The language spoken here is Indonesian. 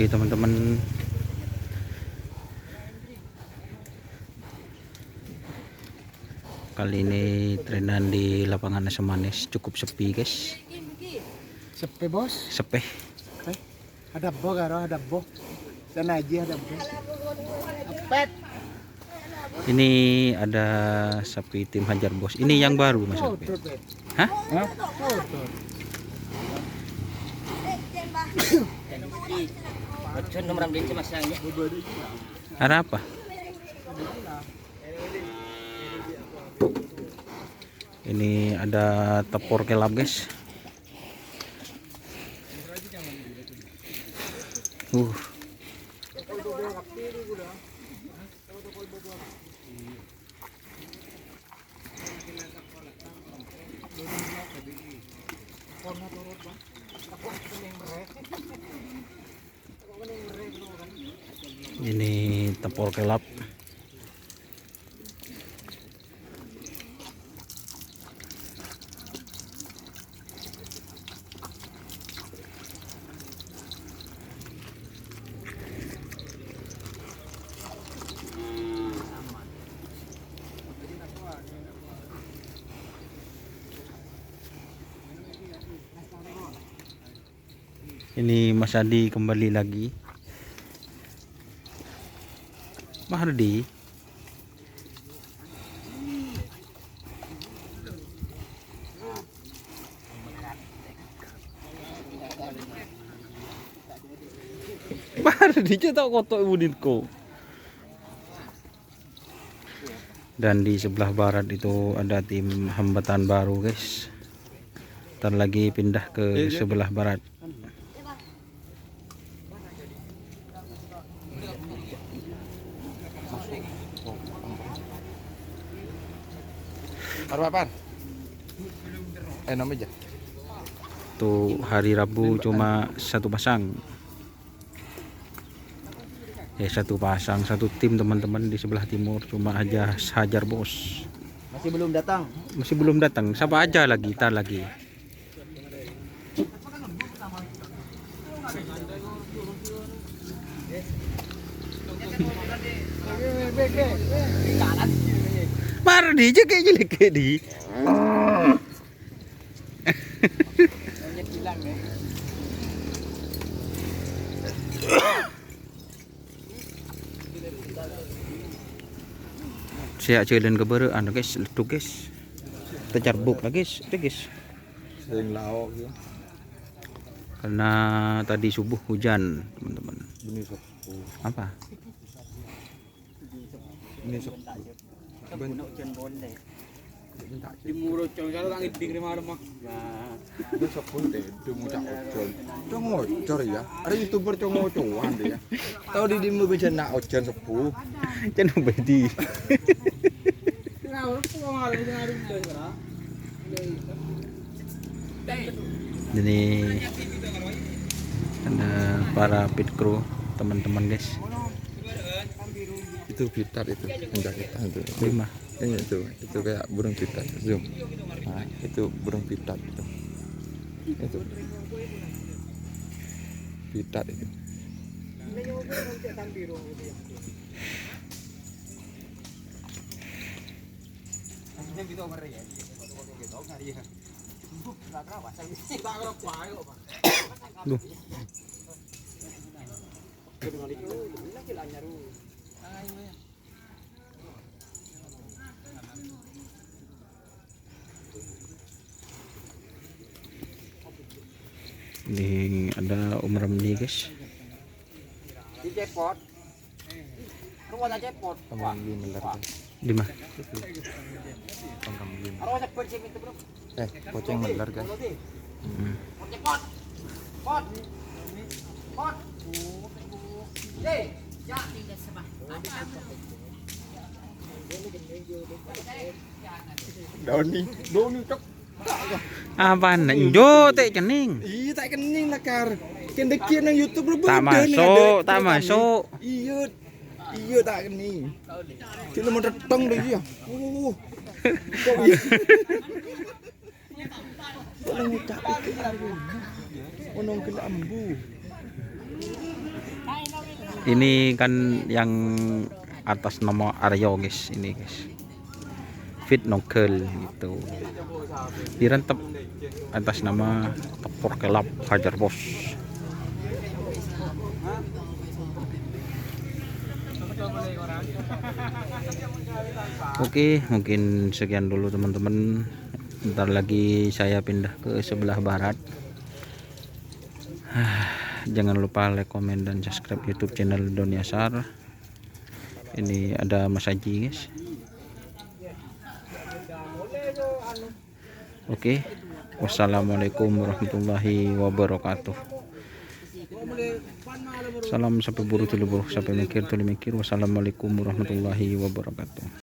Oke teman-teman, kali ini trenan di lapangan Asam Manis cukup sepi guys. Sepe bos. Sepi. Ada bo karo ada bo. Sana aja ada bo. Pet. Ini ada sapi tim Hajar Bos. Ini yang baru Mas Alvin. Hah? Ada apa? Ini ada tepor kelab guys. Ini tepor kelab. Ini Mas Adi kembali lagi. Mahardi. Mahardi cetak kotok buditku. Dan di sebelah barat itu ada tim hambatan baru guys. Ntar lagi pindah ke sebelah barat. Taruh apaan? Nom aja. Tuh hari Rabu cuma satu pasang. Satu pasang, satu tim teman-teman di sebelah timur cuma aja Hajar Bos. Masih belum datang. Masih belum datang. Siapa aja lagi, tar lagi. Mardi aja kayak jelek kayak di. Saya jalan ke baru anu guys, leduk guys. Tercarbuk lagi guys. Sering lauk ya. Karena tadi subuh hujan, teman-teman. Ini sepu. Apa? Ini sepu. Di muro cong kalau tak ngiting rumah rumah. Nah, Ini sepu deh, dia mau cak ojon. Cong ojor ya. Ada YouTuber cong ojoan deh ya. Tahu di dimu bisa nak ojon sepu. Jangan bedi. kenapa lu mau ngalir dengan rumah sekarang? Jadi ada para pit crew teman-teman guys. Itu pitat itu enggak kita itu. 5. Ini itu kayak burung pitat. Zoom. Nah, itu burung pitat itu. Itu. Pitat itu. Duh. Ini ada Om Ramli guys. Di cepot. Rumah tak cepot. Teman meler. 5. Arwah cepot sih itu bro. Poceng meler guys. Cepot. Pot. Pot. Deh, ya tidak sebah. Doni cok. Apaan? Jo teh cening. Iya tak kening lah kar. Kendekian nang YouTube lu Tak masuk. Iya tak kening. Cuma mau datang deh ya. Kok iya. Kok nang ngucap iki. Ono kelambu. Ini kan yang atas nama Aryo guys, ini guys. Fit Nongkel gitu. Direntep atas nama Tepor Kelap Hajar Bos. Oke, mungkin sekian dulu teman-teman. Bentar lagi saya pindah ke sebelah barat. Jangan lupa like, komen, dan subscribe YouTube channel Doni Asar. Ini ada Mas Haji guys. Oke, wassalamualaikum warahmatullahi wabarakatuh. Salam sampai buru tulu buru, sampai mikir tulu mikir. Wassalamualaikum warahmatullahi wabarakatuh.